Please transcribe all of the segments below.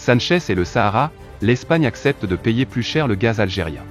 Sanchez et le Sahara, l'Espagne accepte de payer plus cher le gaz algérien.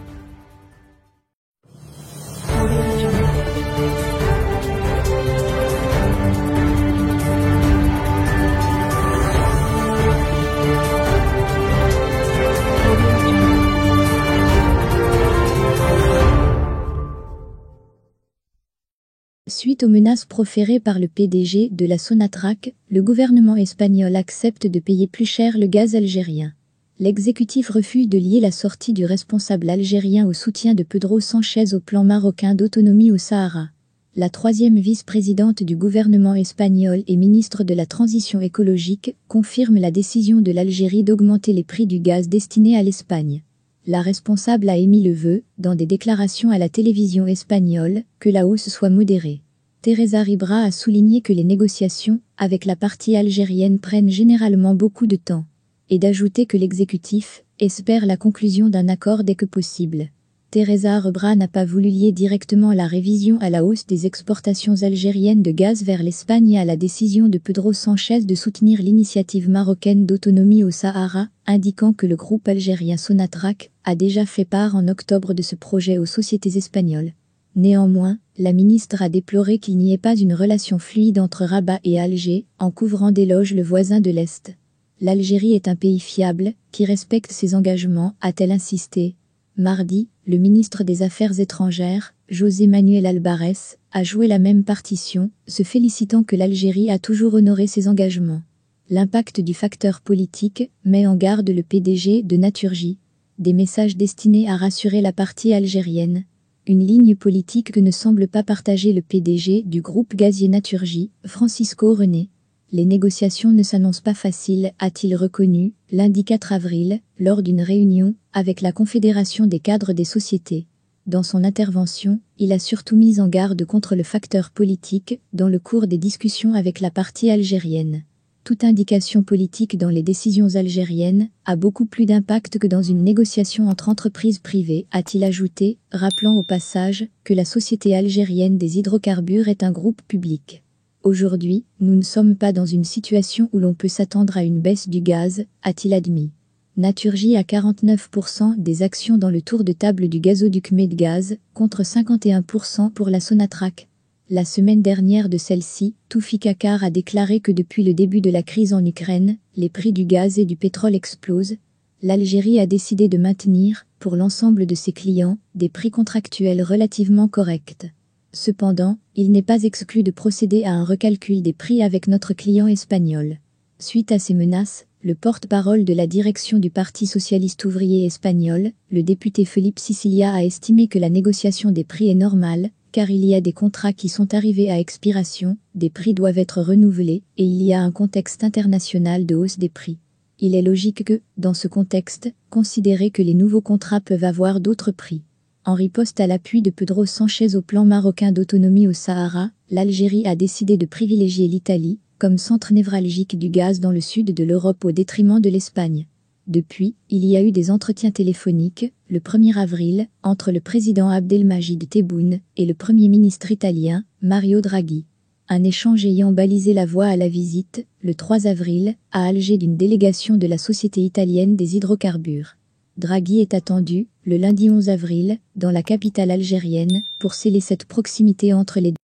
Suite aux menaces proférées par le PDG de la Sonatrach, le gouvernement espagnol accepte de payer plus cher le gaz algérien. L'exécutif refuse de lier la sortie du responsable algérien au soutien de Pedro Sánchez au plan marocain d'autonomie au Sahara. La troisième vice-présidente du gouvernement espagnol et ministre de la Transition écologique confirme la décision de l'Algérie d'augmenter les prix du gaz destiné à l'Espagne. La responsable a émis le vœu, dans des déclarations à la télévision espagnole, que la hausse soit modérée. Teresa Ribera a souligné que les négociations avec la partie algérienne prennent généralement beaucoup de temps, et d'ajouter que l'exécutif espère la conclusion d'un accord dès que possible. Teresa Ribera n'a pas voulu lier directement la révision à la hausse des exportations algériennes de gaz vers l'Espagne et à la décision de Pedro Sánchez de soutenir l'initiative marocaine d'autonomie au Sahara, indiquant que le groupe algérien Sonatrach a déjà fait part en octobre de ce projet aux sociétés espagnoles. Néanmoins, la ministre a déploré qu'il n'y ait pas une relation fluide entre Rabat et Alger, en couvrant d'éloges le voisin de l'Est. L'Algérie est un pays fiable, qui respecte ses engagements, a-t-elle insisté. Mardi, le ministre des Affaires étrangères, José Manuel Albares, a joué la même partition, se félicitant que l'Algérie a toujours honoré ses engagements. L'impact du facteur politique met en garde le PDG de Naturgy. Des messages destinés à rassurer la partie algérienne. Une ligne politique que ne semble pas partager le PDG du groupe gazier Naturgy, Francisco René. Les négociations ne s'annoncent pas faciles, a-t-il reconnu, lundi 4 avril, lors d'une réunion avec la Confédération des cadres des sociétés. Dans son intervention, il a surtout mis en garde contre le facteur politique dans le cours des discussions avec la partie algérienne. Toute indication politique dans les décisions algériennes a beaucoup plus d'impact que dans une négociation entre entreprises privées, a-t-il ajouté, rappelant au passage que la Société algérienne des hydrocarbures est un groupe public. Aujourd'hui, nous ne sommes pas dans une situation où l'on peut s'attendre à une baisse du gaz, a-t-il admis. Naturgy a 49% des actions dans le tour de table du gazoduc Medgaz, contre 51% pour la Sonatrach. La semaine dernière de celle-ci, Toufik Akar a déclaré que depuis le début de la crise en Ukraine, les prix du gaz et du pétrole explosent. L'Algérie a décidé de maintenir, pour l'ensemble de ses clients, des prix contractuels relativement corrects. Cependant, il n'est pas exclu de procéder à un recalcul des prix avec notre client espagnol. Suite à ces menaces, le porte-parole de la direction du Parti socialiste ouvrier espagnol, le député Felipe Sicilia a estimé que la négociation des prix est normale, car il y a des contrats qui sont arrivés à expiration, des prix doivent être renouvelés, et il y a un contexte international de hausse des prix. Il est logique que, dans ce contexte, considérer que les nouveaux contrats peuvent avoir d'autres prix. En riposte à l'appui de Pedro Sánchez au plan marocain d'autonomie au Sahara, l'Algérie a décidé de privilégier l'Italie comme centre névralgique du gaz dans le sud de l'Europe au détriment de l'Espagne. Depuis, il y a eu des entretiens téléphoniques, le 1er avril, entre le président Abdelmajid Tebboune et le Premier ministre italien, Mario Draghi. Un échange ayant balisé la voie à la visite, le 3 avril, à Alger d'une délégation de la Société italienne des hydrocarbures. Draghi est attendu, le lundi 11 avril, dans la capitale algérienne, pour sceller cette proximité entre les deux.